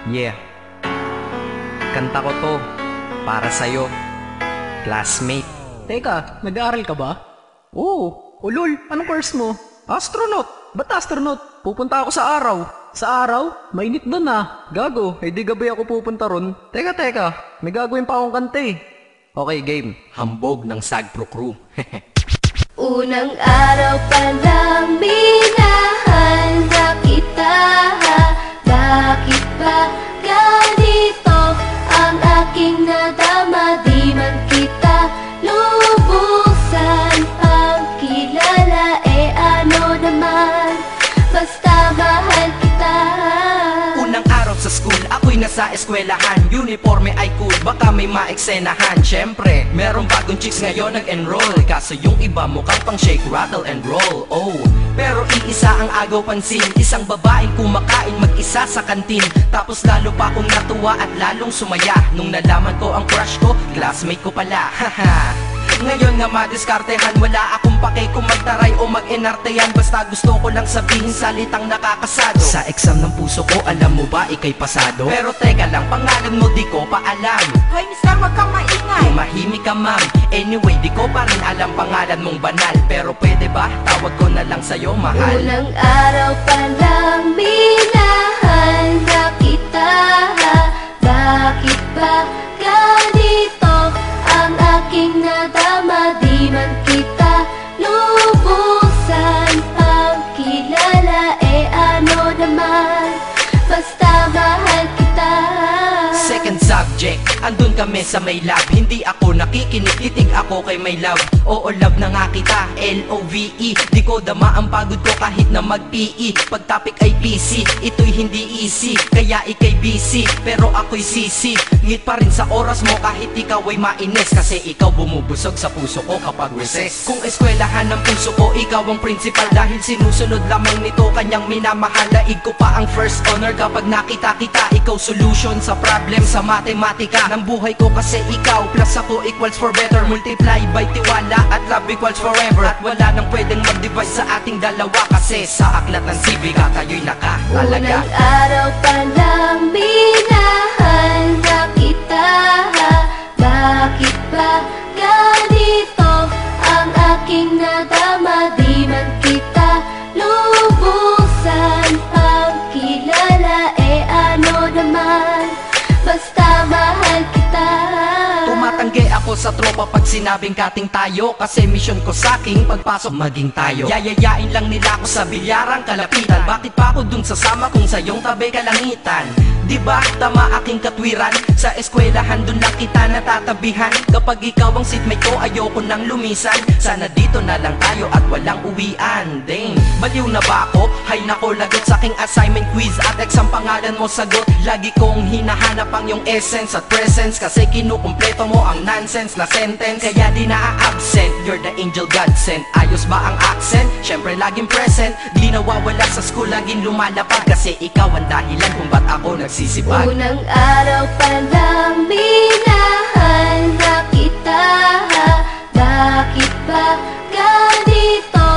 Yeah, kanta ko to para sa'yo, classmate. Teka, nag-aaral ka ba? Oo. Ulol, anong course mo? Astronaut. Ba't astronaut? Pupunta ako sa araw. Sa araw? Mainit doon ah. Gago, di gabi ako pupunta ron. Teka, may gagawin pa akong kanta eh. Okay, game. Hambog ng Sagpro Crew. Unang araw pa lang minahal na kita. Bakit ba ganito ang aking nadama? Di man kita lubusan pang kilala. Ano naman, basta mahal kita. Unang araw sa school, ako'y nasa eskwelahan. Uniforme ay cool, baka may maeksenahan. Syempre, merong bagong chicks ngayon nag-enroll. Kaso yung iba mukhang pang shake, rattle and roll. Oh, pero iisa ang agaw pansin. Isang babaeng kumakain mag-isa sa kantin. Tapos lalo pa akong natuwa at lalong sumaya nung nalaman ko ang crush ko, classmate ko pala. Haha. Ngayon nga madiskartehan, wala akong pake kung magtaray o mag-enartehan. Basta gusto ko lang sabihin salitang nakakasado. Sa exam ng puso ko, alam mo ba ikay pasado? Pero teka lang, pangalan mo di ko pa alam. Hoy mister, wag kang maingay. Tumahimik ka ma'am. Anyway, di ko pa rin alam pangalan mong banal. Pero pwede ba, tawag ko na lang sa'yo mahal. Unang araw pa lang minahal na kita. Bakit ba ganito ang aking nadama? Di man kita lubusan pang kilala. Ano naman, basta mahal kita. Second subject, andun kami sa may lab. Hindi ako nakikinig, titig ako kay may love. Oo, love na nga kita, L-O-V-E. Di ko dama ang pagod ko kahit na mag-PE. Pag topic ay PC, ito'y hindi easy. Kaya ikay busy, pero ako'y sisi. Ngit pa rin sa oras mo kahit ikaw ay mainis. Kasi ikaw bumubusog sa puso ko kapag recess. Kung eskwelahan ng puso ko, ikaw ang principal. Dahil sinusunod lamang nito kanyang minamahal. Daig ko pa ang first honor kapag nakita kita. Ikaw solution sa problem sa matematika ng buhay ko. Kasi ikaw plus ako equals for better. Multiply by tiwala at love equals forever. At wala nang pwedeng mag-divide sa ating dalawa. Kasi sa aklat ng sibika tayo'y nakatalaga. Unang araw pa lang minahal na kita. Bakit ba ganito ang aking nadama? Di man kita lubusan pang kilala. Ano naman, basta mahal kita. Tumatanggi ako sa tropa pag sinabing kating tayo. Kasi mission ko sa'king pagpasok maging tayo. Yayayain lang nila ako sa bilyarang kalapitan. Bakit pa ako dun sasama kung sa iyong tabi kalangitan? Diba tama aking katwiran? Sa eskwelahan dun lang kita natatabihan. Kapag ikaw ang seatmate ko, ayoko nang lumisan. Sana dito na lang tayo at walang uwian. Dang, baliw na ba ako? Hay nako, lagot sa aking assignment quiz at exam pangalan mo sagot. Lagi kong hinahanap ang iyong essence at presence. Kasi kinukumpleto mo ang nonsense na sentence. Kaya di na-absent, you're the angel God sent. Ayos ba ang accent? Syempre laging present. Di nawawala sa school, laging lumalapag. Kasi ikaw ang dahilan kung ba't ako nagsisipag. Unang araw pa lang minahal na kita. Bakit ba ganito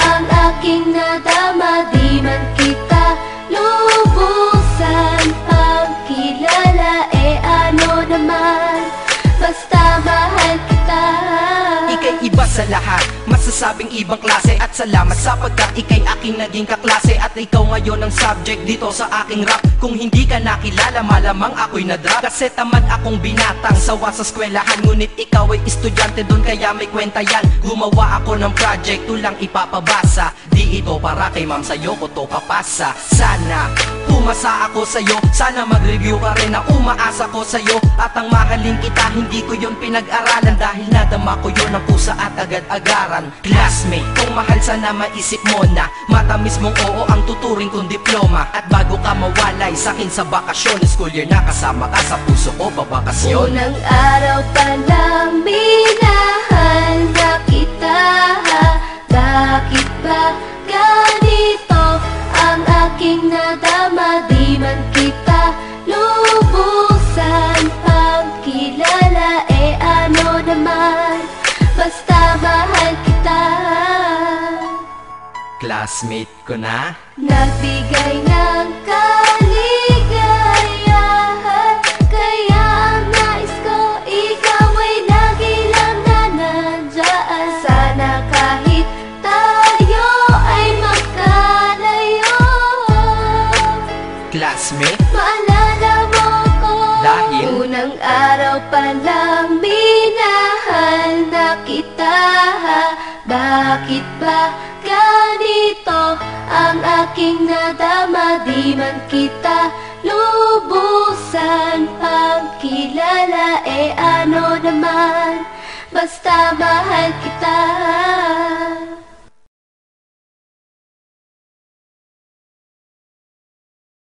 ang aking nadama? Di man kita lubusan pang kilala. Ano naman, basta mahal kita. Ika'y iba sa lahat, masasabing ibang klase. At salamat sapagkat ika'y aking naging kaklase. At ikaw ngayon ang subject dito sa aking rap. Kung hindi ka nakilala, malamang ako'y na-drop. Kasi tamad akong binatang sawa sa eskwelahan. Ngunit ikaw ay estudyante doon, kaya may kwenta yan. Gumawa ako ng project, tulang ipapabasa. Di ito para kay ma'am, sa'yo ko to papasa. Sana umasa ako sa'yo, sana mag-review ka rin na umaasa ko sa'yo. At ang mahalin kita, hindi ko yun pinag-aralan. Dahil nadama ko yun ang pusa at agad-agaran. Classmate, kung mahal sana maisip mo na matamis mong oo ang tuturing kong diploma. At bago ka mawalay sa'kin sa bakasyon, school year na kasama ka sa puso ko babakasyon. Unang araw pa lang minahal na kita. Bakit ba ganito ang aking nadama? Di man kita lubusan pang kilala. Ano naman, basta mahal kita. Classmate ko na Nagbigay ng kaligayahan. Bakit ba ganito ang aking nadama? Di man kita lubusan pagkilala, ano naman, basta mahal kita.